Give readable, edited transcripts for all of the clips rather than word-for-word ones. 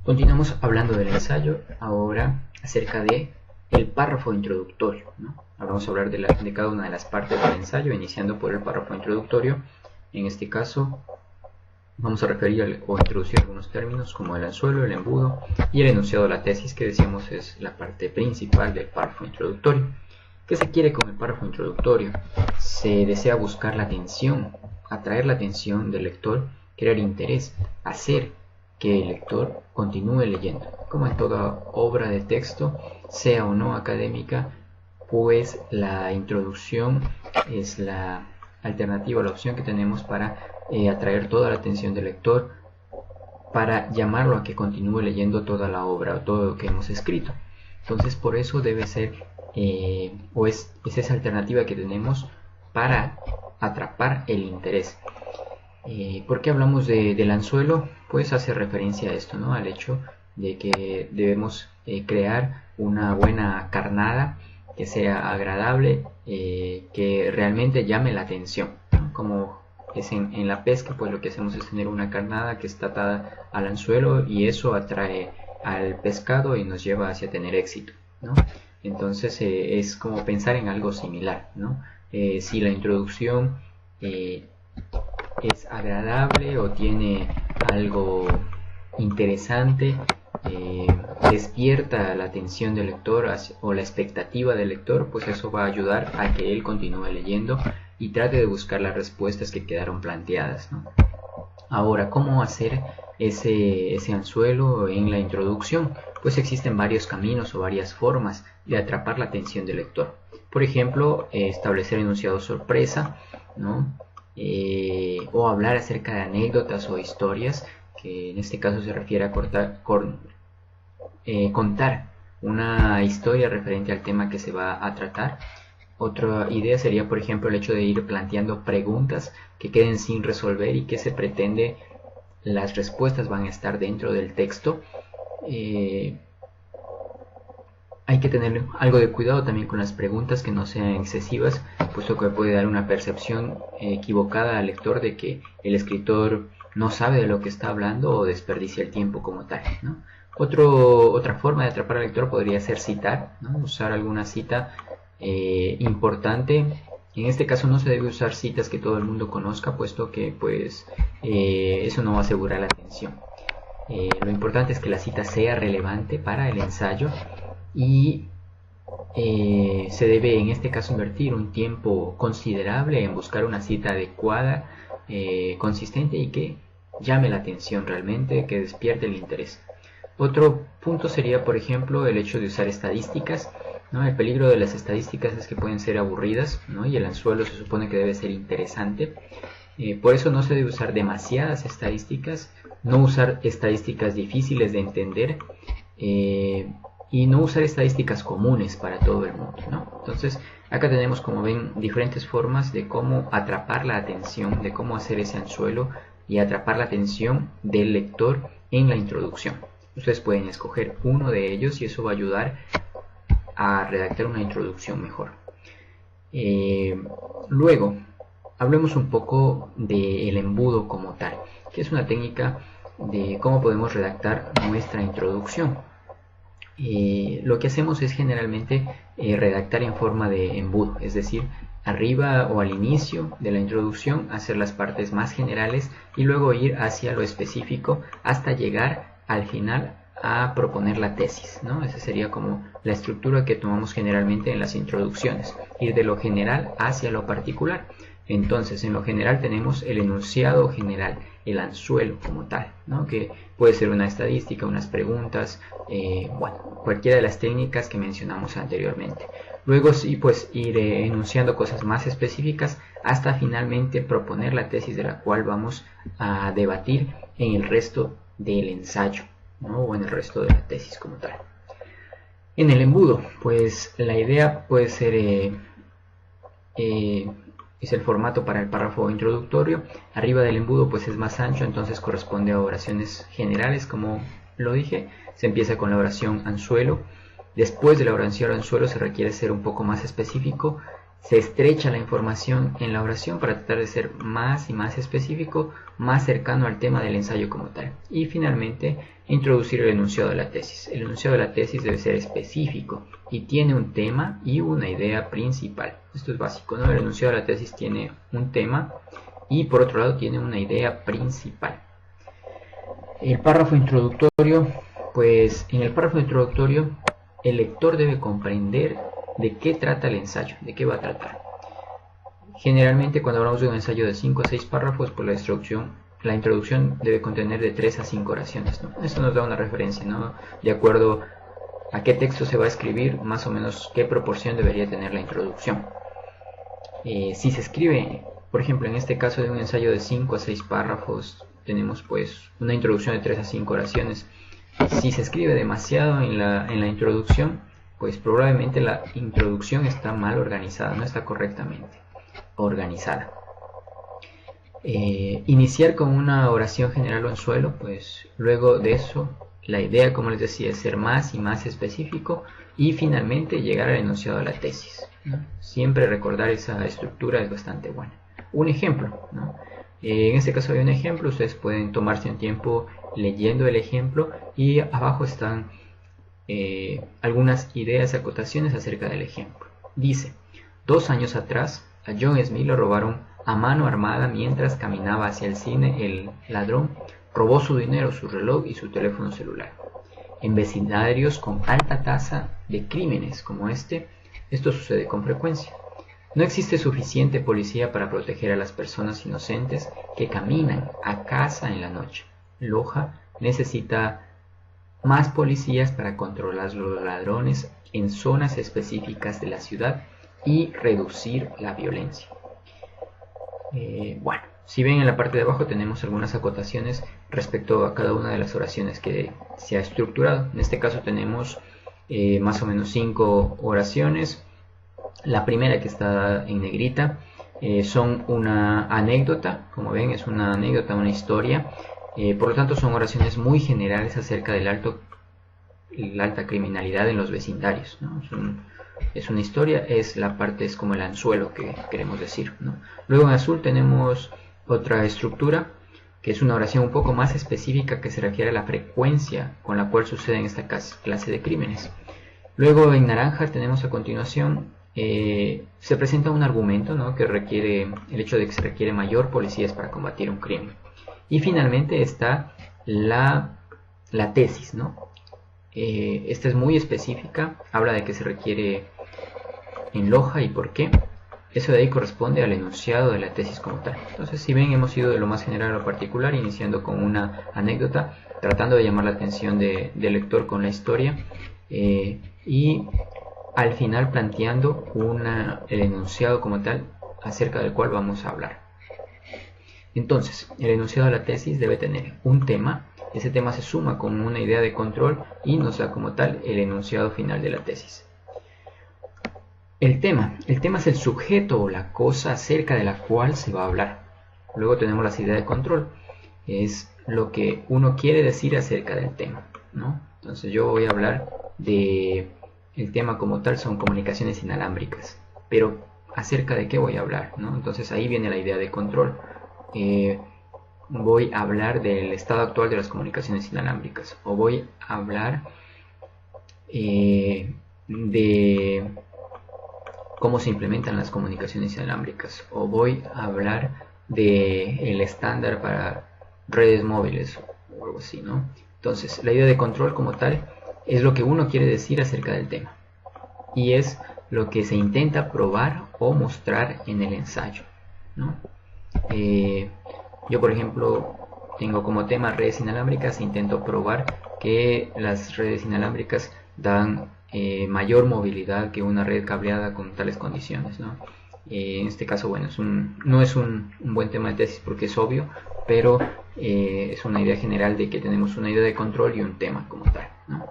Continuamos hablando del ensayo, ahora acerca de el párrafo introductorio, ¿no? Ahora vamos a hablar de cada una de las partes del ensayo, iniciando por el párrafo introductorio. En este caso vamos a referir o introducir algunos términos como el anzuelo, el embudo y el enunciado de la tesis, que decíamos es la parte principal del párrafo introductorio. ¿Qué se quiere con el párrafo introductorio? Se desea buscar la atención, atraer la atención del lector, crear interés, hacer que el lector continúe leyendo. Como en toda obra de texto, sea o no académica, pues la introducción es la alternativa, la opción que tenemos para atraer toda la atención del lector, para llamarlo a que continúe leyendo toda la obra o todo lo que hemos escrito. Entonces por eso debe ser es esa alternativa que tenemos para atrapar el interés. ¿Por qué hablamos del anzuelo? Pues hace referencia a esto, ¿no? Al hecho de que debemos crear una buena carnada que sea agradable, que realmente llame la atención, ¿no? Como es en la pesca, pues lo que hacemos es tener una carnada que está atada al anzuelo y eso atrae al pescado y nos lleva hacia tener éxito, ¿no? Entonces es como pensar en algo similar, ¿no? Si la introducción es agradable o tiene algo interesante, despierta la atención del lector o la expectativa del lector, pues eso va a ayudar a que él continúe leyendo y trate de buscar las respuestas que quedaron planteadas, ¿no? Ahora, ¿cómo hacer ese anzuelo en la introducción? Pues existen varios caminos o varias formas de atrapar la atención del lector. Por ejemplo, establecer enunciados sorpresa, ¿no? O hablar acerca de anécdotas o historias, que en este caso se refiere a contar una historia referente al tema que se va a tratar. Otra idea sería, por ejemplo, el hecho de ir planteando preguntas que queden sin resolver y que se pretende las respuestas van a estar dentro del texto. Hay que tener algo de cuidado también con las preguntas, que no sean excesivas, puesto que puede dar una percepción equivocada al lector de que el escritor no sabe de lo que está hablando o desperdicia el tiempo como tal, ¿no? Otra forma de atrapar al lector podría ser citar, ¿no? Usar alguna cita importante. En este caso no se debe usar citas que todo el mundo conozca, puesto que pues eso no va a asegurar la atención. Lo importante es que la cita sea relevante para el ensayo y se debe en este caso invertir un tiempo considerable en buscar una cita adecuada, consistente y que llame la atención realmente, que despierte el interés. Otro punto sería, por ejemplo, el hecho de usar estadísticas, ¿no? El peligro de las estadísticas es que pueden ser aburridas, ¿no? Y el anzuelo se supone que debe ser interesante. Por eso no se debe usar demasiadas estadísticas, no usar estadísticas difíciles de entender, y no usar estadísticas comunes para todo el mundo, ¿no? Entonces acá tenemos, como ven, diferentes formas de cómo atrapar la atención, de cómo hacer ese anzuelo y atrapar la atención del lector en la introducción. Ustedes pueden escoger uno de ellos y eso va a ayudar a redactar una introducción mejor. Luego, hablemos un poco del embudo como tal, que es una técnica de cómo podemos redactar nuestra introducción. Lo que hacemos es generalmente redactar en forma de embudo, es decir, arriba o al inicio de la introducción hacer las partes más generales y luego ir hacia lo específico hasta llegar al final a proponer la tesis, ¿no? Esa sería como la estructura que tomamos generalmente en las introducciones, ir de lo general hacia lo particular. Entonces, en lo general tenemos el enunciado general, el anzuelo como tal, ¿no? Que puede ser una estadística, unas preguntas, bueno, cualquiera de las técnicas que mencionamos anteriormente. Luego sí, pues ir enunciando cosas más específicas hasta finalmente proponer la tesis de la cual vamos a debatir en el resto del ensayo, ¿no? O en el resto de la tesis como tal. En el embudo, pues la idea puede ser es el formato para el párrafo introductorio. Arriba del embudo pues es más ancho, entonces corresponde a oraciones generales, como lo dije. Se empieza con la oración anzuelo. Después de la oración anzuelo se requiere ser un poco más específico. se estrecha la información en la oración para tratar de ser más y más específico, más cercano al tema del ensayo como tal. Y finalmente, introducir el enunciado de la tesis. El enunciado de la tesis debe ser específico y tiene un tema y una idea principal. Esto es básico, ¿no? El enunciado de la tesis tiene un tema y por otro lado tiene una idea principal. El párrafo introductorio, pues en el párrafo introductorio el lector debe comprender de qué trata el ensayo, de qué va a tratar. Generalmente cuando hablamos de un ensayo de 5 a 6 párrafos, pues la introducción debe contener de 3 a 5 oraciones, ¿no? Esto nos da una referencia, ¿no? De acuerdo a qué texto se va a escribir, más o menos qué proporción debería tener la introducción. Si se escribe, por ejemplo, en este caso de un ensayo de 5 a 6 párrafos, tenemos pues una introducción de 3 a 5 oraciones. Si se escribe demasiado en la introducción, pues probablemente la introducción está mal organizada, no está correctamente organizada. Iniciar con una oración general o anzuelo, pues luego de eso la idea, como les decía, es ser más y más específico y finalmente llegar al enunciado de la tesis, ¿no? Siempre recordar esa estructura es bastante buena. Un ejemplo, ¿no? En este caso hay un ejemplo, ustedes pueden tomarse un tiempo leyendo el ejemplo y abajo están algunas ideas, acotaciones acerca del ejemplo. Dice: 2 años atrás a John Smith lo robaron a mano armada mientras caminaba hacia el cine. El ladrón robó su dinero, su reloj y su teléfono celular. En vecindarios con alta tasa de crímenes como este, esto sucede con frecuencia. No existe suficiente policía para proteger a las personas inocentes que caminan a casa en la noche. Loja necesita más policías para controlar los ladrones en zonas específicas de la ciudad y reducir la violencia. Bueno, si ven en la parte de abajo tenemos algunas acotaciones respecto a cada una de las oraciones que se ha estructurado. En este caso tenemos más o menos 5 oraciones. La primera, que está en negrita, son una anécdota. Como ven, es una anécdota, una historia. Por lo tanto son oraciones muy generales acerca de la alta criminalidad en los vecindarios, ¿no? Es una historia, es como el anzuelo que queremos decir, ¿no? Luego en azul tenemos otra estructura, que es una oración un poco más específica que se refiere a la frecuencia con la cual suceden esta clase de crímenes. Luego en naranja tenemos a continuación, se presenta un argumento, ¿no? Que requiere el hecho de que se requiere mayor policías para combatir un crimen. Y finalmente está la tesis, ¿no? Esta es muy específica, habla de que se requiere en Loja y por qué. Eso de ahí corresponde al enunciado de la tesis como tal. Entonces, si ven, hemos ido de lo más general a lo particular, iniciando con una anécdota, tratando de llamar la atención del lector con la historia, y al final planteando el enunciado como tal acerca del cual vamos a hablar. Entonces, el enunciado de la tesis debe tener un tema. Ese tema se suma con una idea de control y nos da como tal el enunciado final de la tesis. El tema es el sujeto o la cosa acerca de la cual se va a hablar. Luego tenemos las ideas de control, es lo que uno quiere decir acerca del tema, ¿no? Entonces yo voy a hablar de el tema como tal, son comunicaciones inalámbricas, pero acerca de qué voy a hablar, ¿no? Entonces ahí viene la idea de control. Voy a hablar del estado actual de las comunicaciones inalámbricas, o voy a hablar de cómo se implementan las comunicaciones inalámbricas, o voy a hablar del estándar para redes móviles o algo así, ¿no? Entonces la idea de control como tal es lo que uno quiere decir acerca del tema y es lo que se intenta probar o mostrar en el ensayo, ¿no? Yo, por ejemplo, tengo como tema redes inalámbricas e intento probar que las redes inalámbricas dan mayor movilidad que una red cableada con tales condiciones, ¿no? En este caso, bueno, no es un buen tema de tesis porque es obvio, pero es una idea general de que tenemos una idea de control y un tema como tal, ¿no?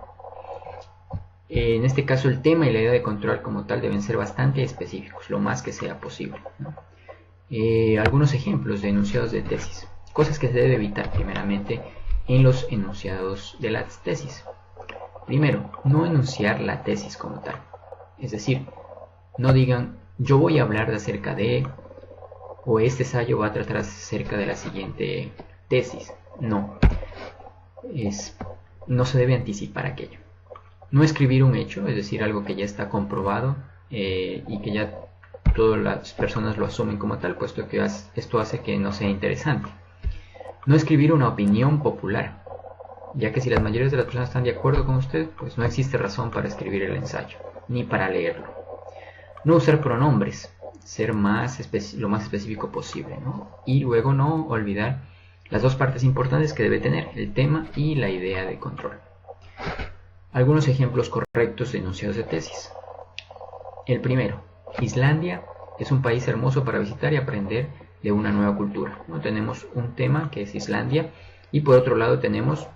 En este caso el tema y la idea de control como tal deben ser bastante específicos, lo más que sea posible, ¿no? Algunos ejemplos de enunciados de tesis, cosas que se debe evitar primeramente en los enunciados de las tesis. Primero, no enunciar la tesis como tal, es decir, no digan yo voy a hablar de acerca de, o este ensayo va a tratar acerca de la siguiente tesis. No, no se debe anticipar aquello. No escribir un hecho, es decir, algo que ya está comprobado y que ya todas las personas lo asumen como tal, puesto que esto hace que no sea interesante. No escribir una opinión popular, ya que si las mayorías de las personas están de acuerdo con usted, pues no existe razón para escribir el ensayo, ni para leerlo. No usar pronombres, ser lo más específico posible, ¿no? Y luego no olvidar las dos partes importantes que debe tener, el tema y la idea de control. Algunos ejemplos correctos de enunciados de tesis. El primero, Islandia es un país hermoso para visitar y aprender de una nueva cultura, ¿no? Tenemos un tema que es Islandia y por otro lado tenemos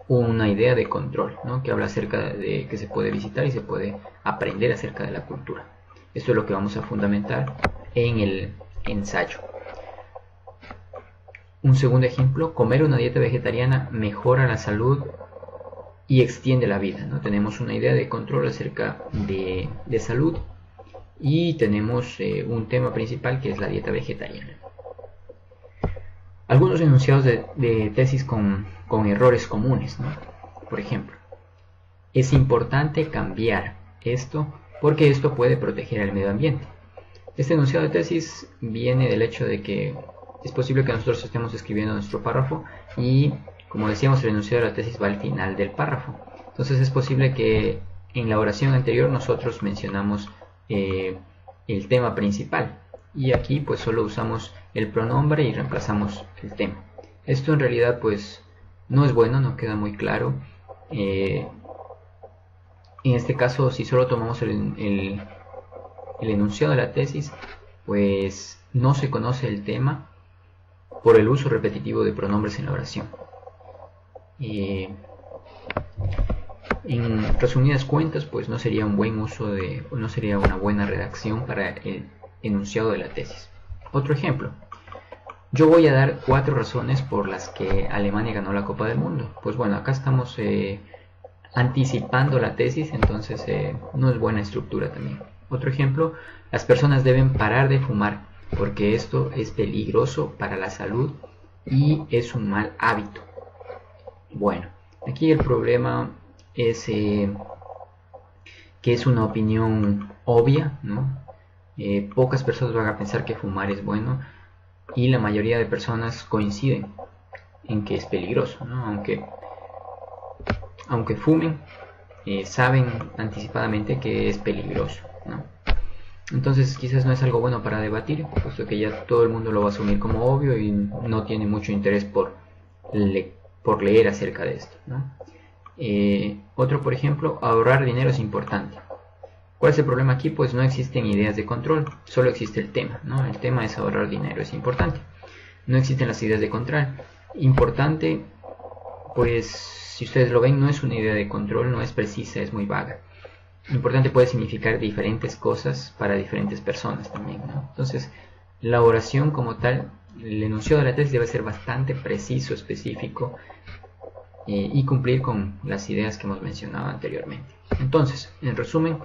una idea de control, ¿no? Que habla acerca de que se puede visitar y se puede aprender acerca de la cultura. Esto es lo que vamos a fundamentar en el ensayo. Un segundo ejemplo, comer una dieta vegetariana mejora la salud y extiende la vida, ¿no? Tenemos una idea de control acerca de salud y tenemos un tema principal que es la dieta vegetariana. Algunos enunciados de tesis con errores comunes, ¿no? Por ejemplo, es importante cambiar esto porque esto puede proteger al medio ambiente. Este enunciado de tesis viene del hecho de que es posible que nosotros estemos escribiendo nuestro párrafo y, como decíamos, el enunciado de la tesis va al final del párrafo. Entonces es posible que en la oración anterior nosotros mencionamos el tema principal y aquí pues solo usamos el pronombre y reemplazamos el tema. Esto en realidad pues no es bueno, no queda muy claro. En este caso, si solo tomamos el enunciado de la tesis, pues no se conoce el tema por el uso repetitivo de pronombres en la oración. En resumidas cuentas, pues no sería un buen uso no sería una buena redacción para el enunciado de la tesis. Otro ejemplo. Yo voy a dar 4 razones por las que Alemania ganó la Copa del Mundo. Pues bueno, acá estamos anticipando la tesis, entonces no es buena estructura también. Otro ejemplo, las personas deben parar de fumar porque esto es peligroso para la salud y es un mal hábito. Bueno, aquí el problema es que es una opinión obvia, ¿no? Pocas personas van a pensar que fumar es bueno y la mayoría de personas coinciden en que es peligroso, ¿no? Aunque fumen, saben anticipadamente que es peligroso, ¿no? Entonces quizás no es algo bueno para debatir, puesto que ya todo el mundo lo va a asumir como obvio y no tiene mucho interés por leer acerca de esto, ¿no? Otro, por ejemplo, ahorrar dinero es importante. ¿Cuál es el problema aquí? Pues no existen ideas de control, solo existe el tema, ¿no? El tema es ahorrar dinero, es importante. No existen las ideas de control. Importante, pues si ustedes lo ven, no es una idea de control, no es precisa, es muy vaga. Importante puede significar diferentes cosas para diferentes personas también, ¿no? Entonces, la oración como tal, el enunciado de la tesis debe ser bastante preciso, específico y cumplir con las ideas que hemos mencionado anteriormente. Entonces, en resumen,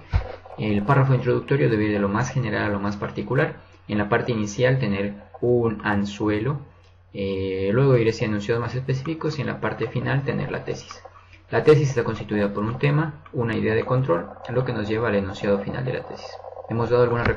el párrafo introductorio debe ir de lo más general a lo más particular. En la parte inicial tener un anzuelo, luego ir hacia enunciados más específicos y en la parte final tener la tesis. La tesis está constituida por un tema, una idea de control, lo que nos lleva al enunciado final de la tesis. Hemos dado algunas recomendaciones